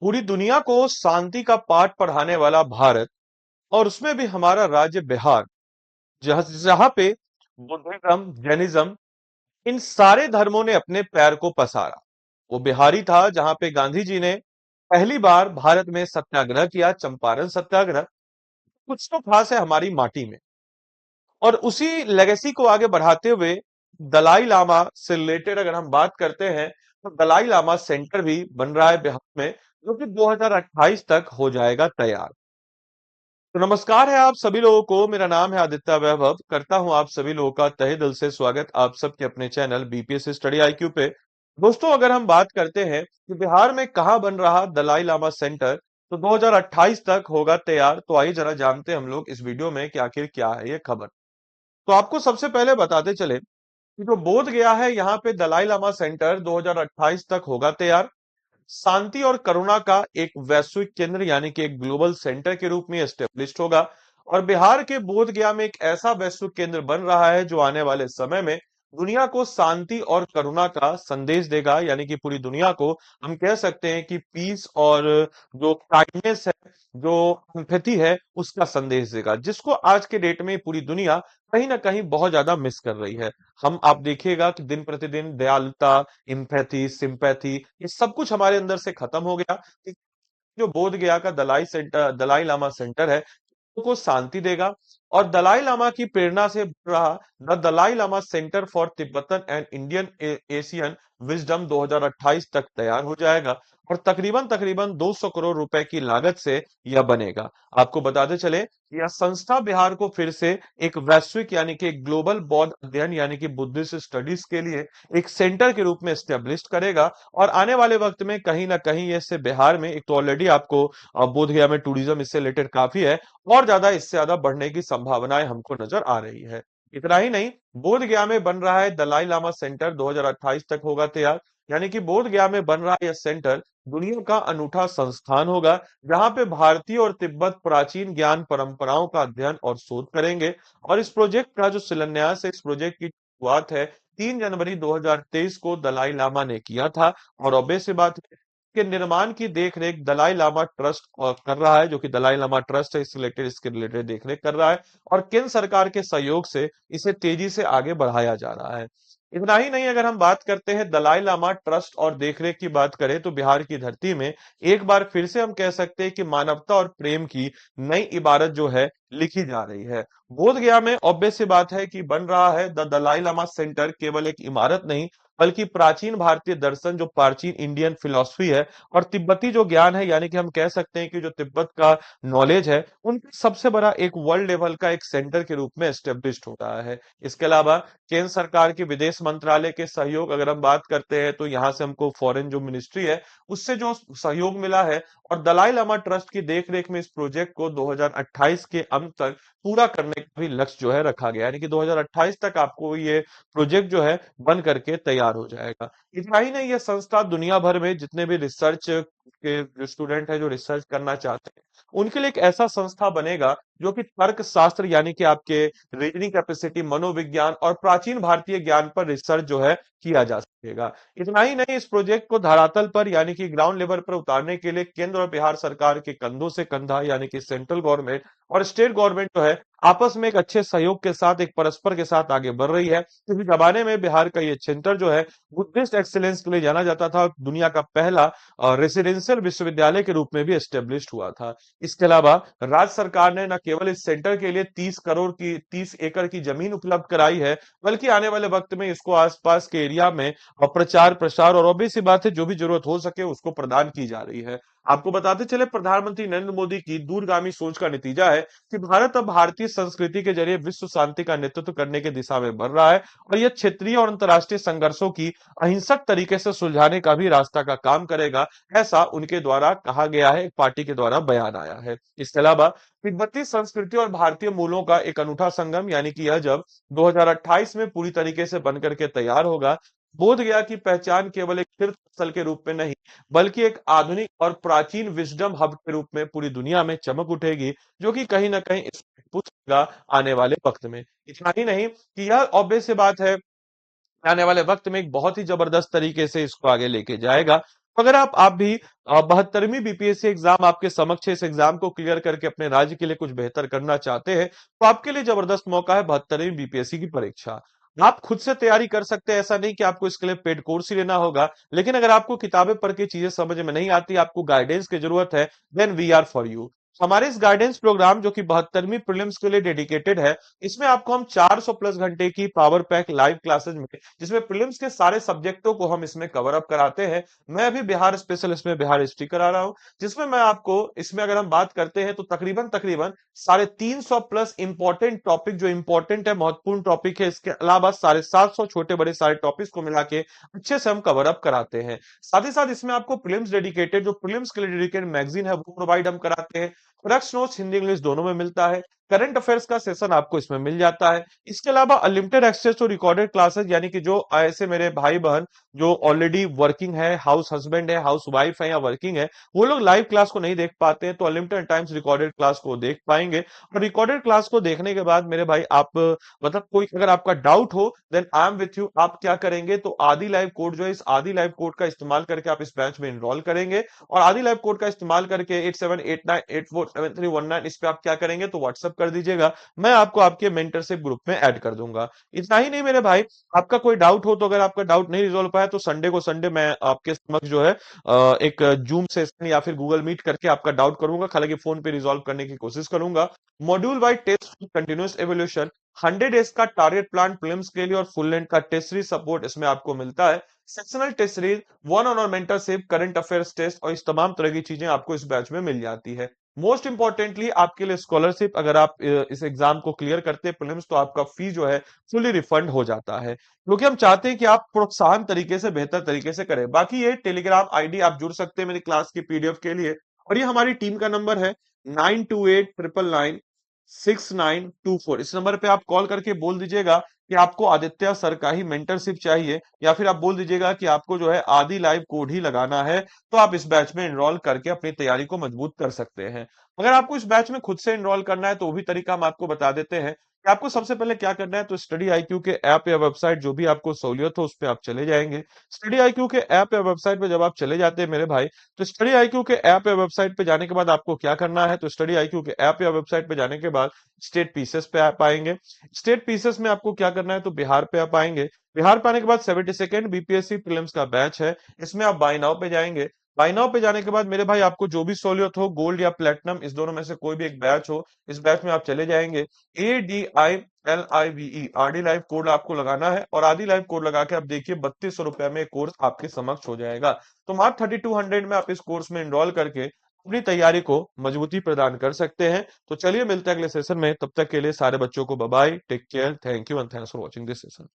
पूरी दुनिया को शांति का पाठ पढ़ाने वाला भारत और उसमें भी हमारा राज्य बिहार जहां जहां पे बुद्धिज्म जैनिज्म इन सारे धर्मों ने अपने पैर को पसारा। वो बिहारी था जहां पे गांधी जी ने पहली बार भारत में सत्याग्रह किया, चंपारण सत्याग्रह। कुछ तो खास है हमारी माटी में। और उसी लेगेसी को आगे बढ़ाते हुए दलाई लामा से रिलेटेड अगर हम बात करते हैं तो दलाई लामा सेंटर भी बन रहा है बिहार में, जो कि 2028 तक हो जाएगा तैयार। तो नमस्कार है आप सभी लोगों को, मेरा नाम है आदित्य वैभव। करता हूं आप सभी लोगों का तहे दिल से स्वागत आप सबके अपने चैनल बीपीएससी स्टडी आईक्यू पे। दोस्तों, अगर हम बात करते हैं कि बिहार में कहां बन रहा दलाई लामा सेंटर, तो 2028 तक होगा तैयार। तो आइए जरा जानते हैं हम लोग इस वीडियो में कि आखिर क्या है ये खबर। तो आपको सबसे पहले बताते चले कि जो बोध गया है यहाँ पे दलाई लामा सेंटर 2028 तक होगा तैयार। शांति और करुणा का एक वैश्विक केंद्र यानी कि एक ग्लोबल सेंटर के रूप में एस्टेब्लिश होगा। और बिहार के बोध गया में एक ऐसा वैश्विक केंद्र बन रहा है जो आने वाले समय में दुनिया को शांति और करुणा का संदेश देगा, यानी कि पूरी दुनिया को हम कह सकते हैं कि पीस और जो काइंडनेस है, जो एम्पैथी है, उसका संदेश देगा, जिसको आज के डेट में पूरी दुनिया कहीं ना कहीं बहुत ज्यादा मिस कर रही है। हम आप देखिएगा कि दिन प्रतिदिन दयालुता, इम्पैथी, सिंपैथी, ये सब कुछ हमारे अंदर से खत्म हो गया। जो बोध गया का दलाई लामा सेंटर है, को शांति देगा। और दलाई लामा की प्रेरणा से रहा the Dalai Lama centre for Tibetan and Indian Asian wisdom 2028 तक तैयार हो जाएगा। और तकरीबन तकरीबन 200 करोड़ रुपए की लागत से यह बनेगा। आपको बताते चले, यह संस्था बिहार को फिर से एक वैश्विक यानी कि एक ग्लोबल बौद्ध अध्ययन यानी कि बुद्धिस्ट स्टडीज के लिए एक सेंटर के रूप में स्टेब्लिश करेगा। और आने वाले वक्त में कहीं ना कहीं इससे बिहार में एक तो ऑलरेडी आपको बोध गया में टूरिज्म इससे रिलेटेड काफी है, और ज्यादा इससे ज्यादा बढ़ने की संभावनाएं हमको नजर आ रही है। इतना ही नहीं, बोध गया में बन रहा है दलाई लामा सेंटर 2028 तक होगा तैयार। यानी कि बोध गया में बन रहा यह सेंटर दुनिया का अनूठा संस्थान होगा, जहां पे भारतीय और तिब्बत प्राचीन ज्ञान परंपराओं का अध्ययन और शोध करेंगे। और इस प्रोजेक्ट का जो शिलान्यास है, इस प्रोजेक्ट की शुरुआत है 3 जनवरी 2023 को दलाई लामा ने किया था। और ऑब्वियस सी बात है के निर्माण की देखरेख दलाई लामा ट्रस्ट कर रहा है, जो कि दलाई लामा ट्रस्ट है इसके रिलेटेड देखरेख कर रहा है। और केंद्र सरकार के सहयोग से इसे तेजी से आगे बढ़ाया जा रहा है। इतना ही नहीं, अगर हम बात करते हैं दलाई लामा ट्रस्ट और देखरेख की बात करें, तो बिहार की धरती में एक बार फिर से हम कह सकते हैं कि मानवता और प्रेम की नई इबारत जो है लिखी जा रही है। बोध गया में ऑब्वियस सी बात है कि बन रहा है द दलाई लामा सेंटर केवल एक इमारत नहीं, बल्कि प्राचीन भारतीय दर्शन, जो प्राचीन इंडियन फिलॉसफी है, और तिब्बती जो ज्ञान है, यानी कि हम कह सकते हैं कि जो तिब्बत का नॉलेज है, उनका सबसे बड़ा एक वर्ल्ड लेवल का एक सेंटर के रूप में एस्टेब्लिश हो रहा है। इसके अलावा केंद्र सरकार के विदेश मंत्रालय के सहयोग अगर हम बात करते हैं, तो यहाँ से हमको फॉरेन जो मिनिस्ट्री है उससे जो सहयोग मिला है। और दलाई लामा ट्रस्ट की देखरेख में इस प्रोजेक्ट को 2028 के अंत तक पूरा करने का भी लक्ष्य जो है रखा गया, यानी कि 2028 तक आपको ये प्रोजेक्ट जो है बन करके तैयार हो जाएगा। इतना ही नहीं, ये संस्था दुनिया भर में जितने भी रिसर्च के जो स्टूडेंट है, जो रिसर्च करना चाहते हैं, उनके लिए एक ऐसा संस्था बनेगा जो कि तर्क शास्त्र यानी कि आपके रीजनिंग कैपेसिटी, मनोविज्ञान और प्राचीन भारतीय ज्ञान पर रिसर्च जो है किया जा सकेगा। इतना ही नहीं, इस प्रोजेक्ट को धरातल पर यानी कि ग्राउंड लेवल पर उतारने के लिए केंद्र और बिहार सरकार के कंधों से कंधा यानी कि सेंट्रल गवर्नमेंट और स्टेट गवर्नमेंट जो है आपस में एक अच्छे सहयोग के साथ, एक परस्पर के साथ आगे बढ़ रही है। क्योंकि जमाने में बिहार का ये सेंटर जो है बुद्धिस्ट एक्सीलेंस के लिए जाना जाता था, दुनिया का पहला रेसिडेंशियल विश्वविद्यालय के रूप में भी एस्टेब्लिश हुआ था। इसके अलावा राज्य सरकार ने न केवल इस सेंटर के लिए 30 एकड़ की जमीन उपलब्ध कराई है, बल्कि आने वाले वक्त में इसको आसपास के एरिया में प्रचार प्रसार और ऑब्वियस सी बात है जो भी जरूरत हो सके उसको प्रदान की जा रही है। आपको बताते चले, प्रधानमंत्री नरेंद्र मोदी की दूरगामी सोच का नतीजा है कि भारत अब भारतीय संस्कृति के जरिए विश्व शांति का नेतृत्व करने की दिशा में बढ़ रहा है। और यह क्षेत्रीय और अंतर्राष्ट्रीय संघर्षों की अहिंसक तरीके से सुलझाने का भी रास्ता का काम करेगा, ऐसा उनके द्वारा कहा गया है, एक पार्टी के द्वारा बयान आया है। इसके अलावा तिब्बती संस्कृति और भारतीय मूलों का एक अनूठा संगम, यानी कि यह जब 2028 में पूरी तरीके से बनकर के तैयार होगा, बोध गया की पहचान केवल एक तीर्थ स्थल के रूप में नहीं, बल्कि एक आधुनिक और प्राचीन विजडम हब के रूप में पूरी दुनिया में चमक उठेगी, जो कि कहीं ना कहीं पूछेगा आने वाले वक्त में। इतना ही नहीं कि यह ऑब्वियस सी बात है आने वाले वक्त में एक बहुत ही जबरदस्त तरीके से इसको आगे लेके जाएगा। अगर आप भी 72वीं बीपीएससी एग्जाम आपके समक्ष है, इस एग्जाम को क्लियर करके अपने राज्य के लिए कुछ बेहतर करना चाहते हैं, तो आपके लिए जबरदस्त मौका है 72वीं बीपीएससी की परीक्षा। आप खुद से तैयारी कर सकते हैं, ऐसा नहीं कि आपको इसके लिए पेड कोर्स ही लेना होगा। लेकिन अगर आपको किताबें पढ़ के चीजें समझ में नहीं आती, आपको गाइडेंस की जरूरत है, then we are for you. हमारे इस गाइडेंस प्रोग्राम जो कि 72वीं प्रीलिम्स के लिए डेडिकेटेड है, इसमें आपको हम 400 प्लस घंटे की पावर पैक लाइव क्लासेज में, जिसमें प्रीलिम्स के सारे सब्जेक्टों को हम इसमें कवर अप कराते हैं। मैं अभी बिहार स्पेशल इसमें बिहार हिस्ट्री करा रहा हूं, जिसमें मैं आपको इसमें अगर हम बात करते हैं तो तकरीबन तकरीबन 350 प्लस इंपॉर्टेंट टॉपिक, जो इंपॉर्टेंट है, महत्वपूर्ण टॉपिक है, इसके अलावा 750 छोटे बड़े सारे टॉपिक्स को मिला के अच्छे से हम कवर अप कराते हैं। साथ ही साथ इसमें आपको प्रीलिम्स डेडिकेटेड, जो प्रीलिम्स के लिए डेडिकेटेड मैगजीन है, वो प्रोवाइड हम कराते हैं। क्रक्स नोट्स हिंदी इंग्लिश दोनों में मिलता है। करंट अफेयर्स का सेशन आपको इसमें मिल जाता है। इसके अलावा unlimited access to recorded classes, यानी कि जो ऐसे मेरे भाई बहन जो ऑलरेडी वर्किंग है, हाउस हस्बैंड है, हाउस वाइफ है या वर्किंग है, वो लोग लाइव क्लास को नहीं देख पाते हैं, तो अनलिमिटेड टाइम्स रिकॉर्डेड क्लास को देख पाएंगे। और रिकॉर्डेड क्लास को देखने के बाद मेरे भाई आप मतलब कोई अगर आपका डाउट हो, then I am with you. आप क्या करेंगे, तो आदि लाइव कोड जो है, इस आदि लाइव कोड का इस्तेमाल करके आप इस बैच में इनरोल करेंगे। और आदि लाइव कोड का इस्तेमाल करके 8789847319 इस पे आप क्या करेंगे, तो व्हाट्सएप कर दीजिएगा। मैं आपको आपके मेंटरशिप ग्रुप में ऐड कर दूंगा। इतना ही नहीं मेरे भाई, आपका कोई डाउट हो, तो अगर आपका डाउट नहीं रिजोल्व पाया, तो संडे को संडे मैं आपके समक्ष जो है एक जूम सेशन या फिर गूगल मीट करके आपका डाउट करूंगा, हालांकि फोन पे रिजोल्व करने की कोशिश करूंगा। Module wise test, continuous evolution, 100 days का टारगेट प्लान प्रीलिम्स के लिए और फुल लेंथ का टेस्ट सीरीज सपोर्ट इसमें आपको मिलता है। Sectional test series, one on और मेंटरशिप, करंट अफेयर्स टेस्ट और इस तमाम तरह की चीजें आपको इस बैच में मिल जाती है। मोस्ट इंपॉर्टेंटली आपके लिए स्कॉलरशिप, अगर आप इस एग्जाम को क्लियर करते हैं प्रीलिम्स, तो आपका फी जो है फुली रिफंड हो जाता है, क्योंकि हम चाहते हैं कि आप प्रोत्साहन तरीके से, बेहतर तरीके से करें। बाकी ये टेलीग्राम आईडी आप जुड़ सकते हैं मेरी क्लास की पीडीएफ के लिए, और ये हमारी टीम का नंबर है 9289996924। इस नंबर पे आप कॉल करके बोल दीजिएगा कि आपको आदित्य सर का ही मेंटरशिप चाहिए, या फिर आप बोल दीजिएगा कि आपको जो है आदि लाइव कोड ही लगाना है, तो आप इस बैच में एनरोल करके अपनी तैयारी को मजबूत कर सकते हैं। अगर आपको इस बैच में खुद से एनरोल करना है, तो वो भी तरीका हम आपको बता देते हैं कि आपको सबसे पहले क्या करना है। तो स्टडी आईक्यू के ऐप या वेबसाइट, जो भी आपको सहूलियत हो, उस पर आप चले जाएंगे। स्टडी आईक्यू के ऐप या वेबसाइट पे जब आप चले जाते हैं मेरे भाई, तो स्टडी आईक्यू के ऐप या वेबसाइट पे जाने के बाद आपको क्या करना है, तो स्टडी आईक्यू के ऐप या वेबसाइट पे जाने के बाद स्टेट पीसेस पे आप आएंगे। स्टेट पीसेस में आपको क्या करना है, तो बिहार पे आप आएंगे। बिहार पे आने के बाद 72nd बीपीएससी प्रीलिम्स का बैच है, इसमें आप बाय नाउ पे जाएंगे। बाय नाउ पे जाने के बाद मेरे भाई आपको जो भी सहूलियत हो, गोल्ड या प्लेटिनम, इस दोनों में से कोई भी एक बैच हो, इस बैच में आप चले जाएंगे। ADILIVE आरडी लाइव कोड आपको लगाना है, और आदि लाइव कोड लगा के आप देखिए 3200 रुपए में कोर्स आपके समक्ष हो जाएगा। तो मात्र 3200 में आप इस कोर्स में एनरोल करके अपनी तैयारी को मजबूती प्रदान कर सकते हैं। तो चलिए मिलते हैं अगले सेशन में, तब तक के लिए सारे बच्चों को bye bye, take care, thank you and thanks for watching this session.